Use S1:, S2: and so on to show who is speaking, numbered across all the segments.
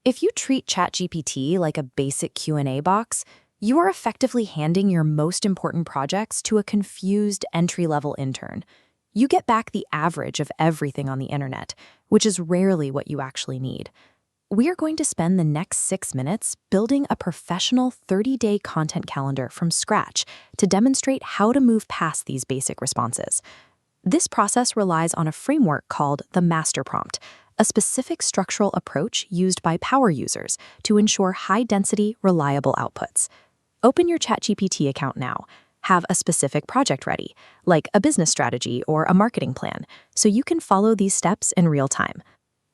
S1: If you treat ChatGPT like a basic Q&A box, you are effectively handing your most important projects to a confused entry-level intern. You get back the average of everything on the internet, which is rarely what you actually need. We are going to spend the next 6 minutes building a professional 30-day content calendar from scratch to demonstrate how to move past these basic responses. This process relies on a framework called the master prompt, a specific structural approach used by power users to ensure high-density, reliable outputs. Open your ChatGPT account now. Have a specific project ready, like a business strategy or a marketing plan, so you can follow these steps in real time.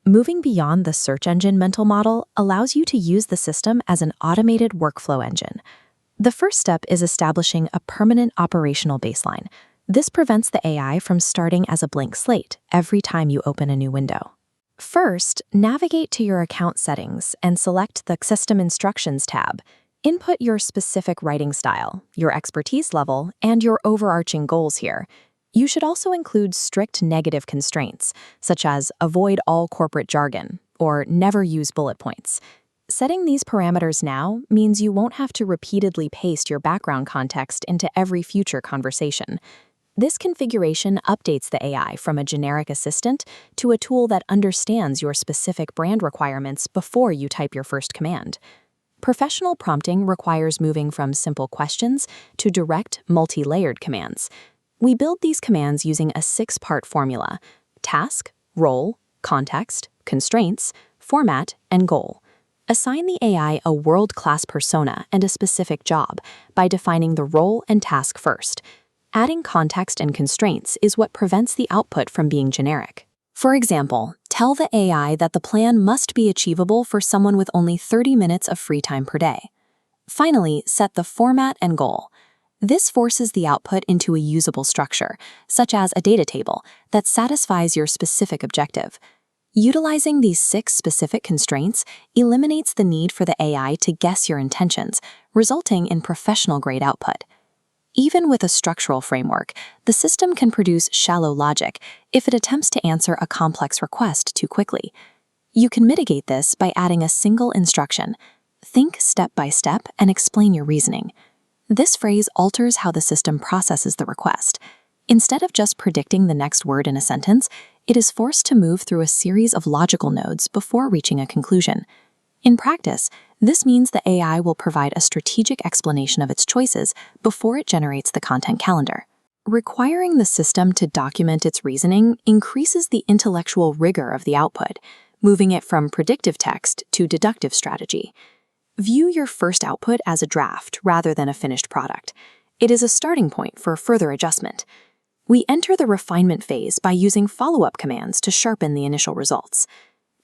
S1: Moving beyond the search engine mental model allows you to use the system as an automated workflow engine. The first step is establishing a permanent operational baseline. This prevents the AI from starting as a blank slate every time you open a new window. First, navigate to your account settings and select the System Instructions tab. Input your specific writing style, your expertise level, and your overarching goals here. You should also include strict negative constraints, such as avoid all corporate jargon or never use bullet points. Setting these parameters now means you won't have to repeatedly paste your background context into every future conversation. This configuration updates the AI from a generic assistant to a tool that understands your specific brand requirements before you type your first command. Professional prompting requires moving from simple questions to direct, multi-layered commands. We build these commands using a 6-part formula: task, role, context, constraints, format, and goal. Assign the AI a world-class persona and a specific job by defining the role and task first. Adding context and constraints is what prevents the output from being generic. For example, tell the AI that the plan must be achievable for someone with only 30 minutes of free time per day. Finally, set the format and goal. This forces the output into a usable structure, such as a data table, that satisfies your specific objective. Utilizing these 6 specific constraints eliminates the need for the AI to guess your intentions, resulting in professional-grade output. Even with a structural framework, the system can produce shallow logic if it attempts to answer a complex request too quickly. You can mitigate this by adding a single instruction: think step by step and explain your reasoning. This phrase alters how the system processes the request. Instead of just predicting the next word in a sentence, it is forced to move through a series of logical nodes before reaching a conclusion. In practice, this means the AI will provide a strategic explanation of its choices before it generates the content calendar. Requiring the system to document its reasoning increases the intellectual rigor of the output, moving it from predictive text to deductive strategy. View your first output as a draft rather than a finished product. It is a starting point for further adjustment. We enter the refinement phase by using follow-up commands to sharpen the initial results.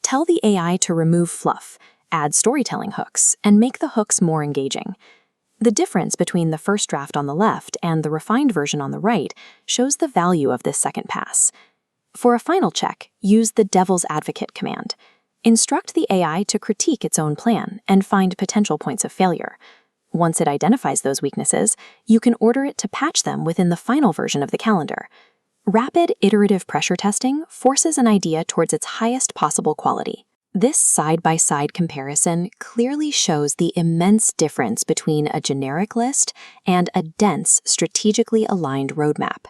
S1: Tell the AI to remove fluff, add storytelling hooks, and make the hooks more engaging. The difference between the first draft on the left and the refined version on the right shows the value of this second pass. For a final check, use the devil's advocate command. Instruct the AI to critique its own plan and find potential points of failure. Once it identifies those weaknesses, you can order it to patch them within the final version of the calendar. Rapid iterative pressure testing forces an idea towards its highest possible quality. This side-by-side comparison clearly shows the immense difference between a generic list and a dense, strategically aligned roadmap.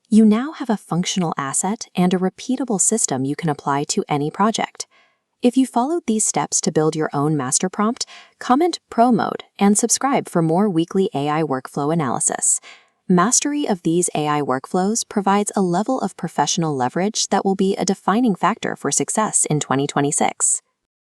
S1: You now have a functional asset and a repeatable system you can apply to any project. If you followed these steps to build your own master prompt, comment Pro Mode and subscribe for more weekly AI workflow analysis. Mastery of these AI workflows provides a level of professional leverage that will be a defining factor for success in 2026.